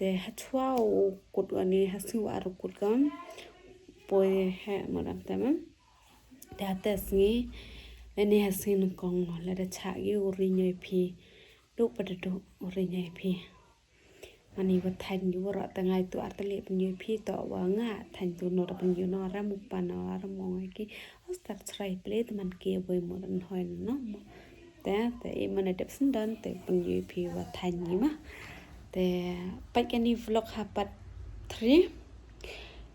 แต่ชั่วกดอันนี้ฮัสวารุกดกันปอยแห่หมดแต่มั้งแต่สิ่งอันนี้ฮัสซินกองแล้วจะฉากอยู่ริญญาพีดูประดูริญญาพีอันนี้ว่าทันอยู่ว่าแต่ไงตัวอัตเลเป็นยูพีต่อว่าง่าทันตัวนรเป็นยูนอรามุปานอรามองไอ้กี่อัสตัดใส่เปลดมันเกี่ยวไปหมดอันหอยเนาะแต่มันได้สันดานแต่เป็นยูพีว่าทันยี่มั้งแต่ไปกันนี่วล็อกฮับปัดทรี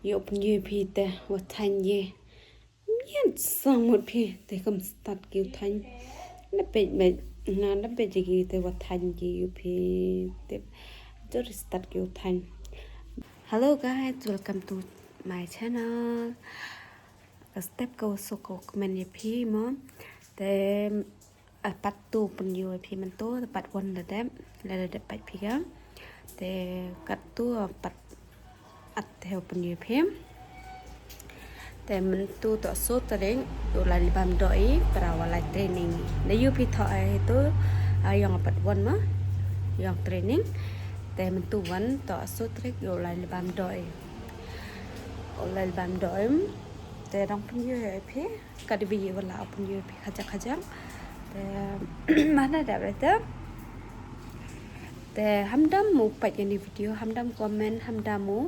อยู่เป็นยูพีแต่ว่าทันยี่ยันสองหมดพี่แต่คำสตัดเกี่ยวทันนั่นเป็นแบบงานนั่นเป็นจริงแต่ว่าทันยี่ยูพีแต่จะสตัดเกี่ยวทัน Hello guys welcome to my channel step go so go comment ยี่พี่มั้งแต่ปัดตู้เป็นยูพี่มันตู้แต่ปัดวันเด็ดแล้วเด็ดไปพี่กันแต่กัดตู้ปัดอัดแถวเป็นยูพี่แต่มันตู้ต่อสู้ตัวเองอยู่หลายบางดอยเปล่าว่าหลายเทรนนิ่งในยูพี่ถอยตัวยังปัดวันมั้งยังเทรนนิ่งแต่มันตู้วันต่อสู้เทรนอยู่หลายบางดอยแต่ต้องเป็นยูพี่กัดวิญญาณเราเป็นยูพี่ขจังแต่มันได้แบบนั้นแต่ฮัมดัมมูไปในวิดีโอฮัมดัมคอมเมนต์ฮัมดัมมู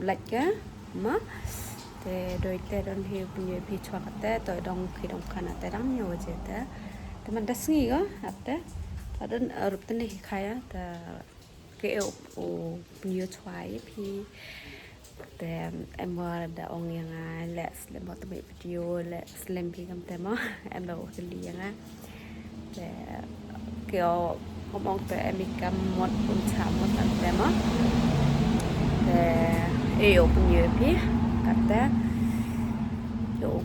ไลค์กันมั้งแต่โดยแต่ดอนเฮเป็นยูพีชัวร์แต่ตัวดองคือดองขนาดแต่ดองเยอะเจ็ดแต่มันดัชนีก็แต่ตอนรูปตัวนี้ใครแต่เกี่ยวเป็นยูชัวร์พี่แต่เอ็มว่าเดาองยังไงแหละสเลมบอกตัววิดีโอแหละสเลมพี่คำแต่มั้งเอ็มบอกจะเลี้ยงอ่ะแต่เกี่ยวเขามองแต่มีกำหมดปุ่นฉาบหมดตั้งแต่มั้งแต่เป็นเยอะพี่กัดแต่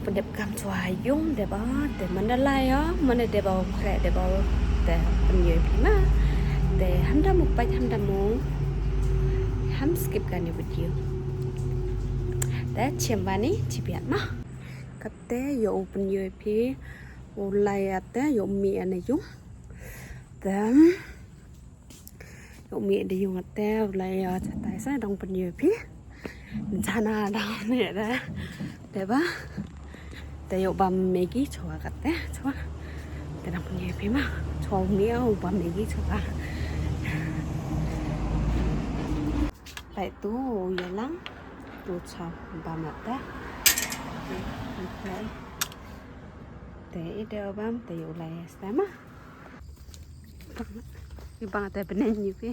เป็นเด็กกำชัวยุ่งเด็กบ้าแต่มันอะไรมันเด็กบ้าแคร์เด็กบ้าแต่เป็นเยอะพี่มาแต่ฮัมดามุไปฮัมดามุฮัมสกิปกันอยู่วิดีโอแต่เชื่อวันนี้จีบยันมั้งกัดแต่เป็นเยอะพี่โอ้ไล่แต่มีอะไรยุ่งแต่มีอะไรยุ่งแต่ไล่จะตายซะดองเป็นเยอะพี่จานาดองเนี่ยนะแต่ว่าแต่บะเมกี้ชัวร์กันแต่ชัวร์แต่ดองเป็นเยอะพี่มาชัวร์เมียวบะเมกี้ชัวร์ไปตู้ยาลังตู้ชาวบะมาแต่เดี๋ยวบ้ามแต่อยู่ไรสแต่มาอยู่บางแต่เป็นอยู่พี่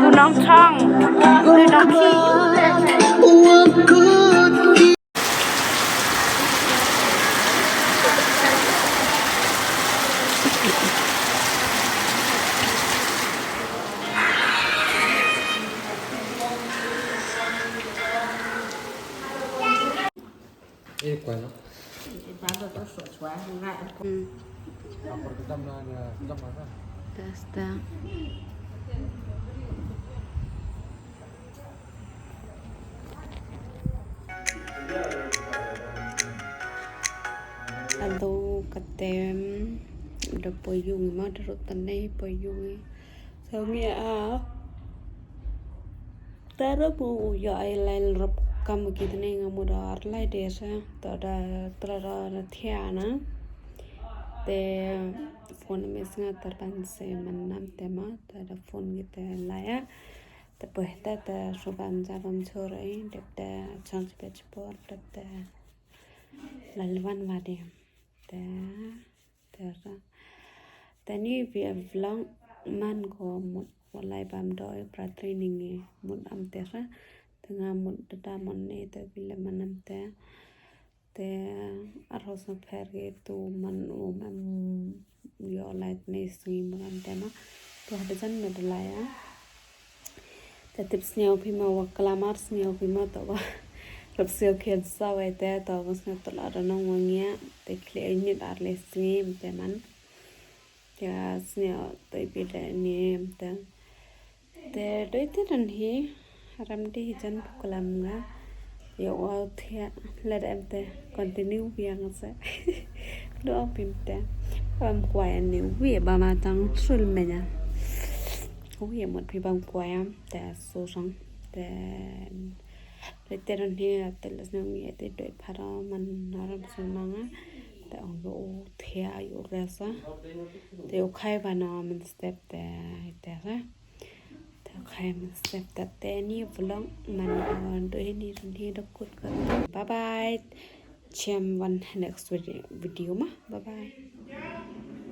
ดูน้องช่องดูน้องขี้Bueno. Está. Alo katem udah poyung mah darutane poyung sangi tara bu ya ailal rob kam kitne ngamudar lai desa tada trara thiana te phone me singa tarban se manam tema tada phone gite laya te pohta ta soban jabam chorai depta chance pech por depta lalwan wadeแต่นี่เวียบล้องมันก็หมดวันไล่บามดอยปลาทรีนิ่งหมดอัมเตระถึงหมดดามันนี่แต่วิลมันอัมแต่อารมณ์สัมผัสเกตูมันมันยอไล่ในสิ่งมันอัมแต่มาตัวเด็กจันไม่ได้ไล่แต่ทิปส์เนี่ยพี่มาว่าคลามาร์สเนี่ยพี่มาตัวว่ารับเสียเขียนสาวไอ้แต่ตัวก็สเนี่ยตลอดน้องวันเงี้ยแต่เคลียร์นิดอะไรสิ่งแต่มันจะสเนี่ยตัวปีละเนี่ยแต่โดยที่นั่นฮี ram đi chân phụ làm ngã yêu thiệt là em te continue việc sẽ đó phim te quay anh nếu việc bà mà tăng xuân mày nha cũng hiểu một phi bằng quayแต่số sốngแต่แต่ตอนนี้แต่ละน้องมีแต่โดยพารามันนารำสนังแต่องค์เทียอยู่เรศแต่โอเคบ้านมันสเต็ปแต่ละแต่โอเคมันสเต็ปแต่นี่ฟลองมันโดยนี่ตรงนี้ดกุดกันบายบายเชื่อมวัน next video มาบายบาย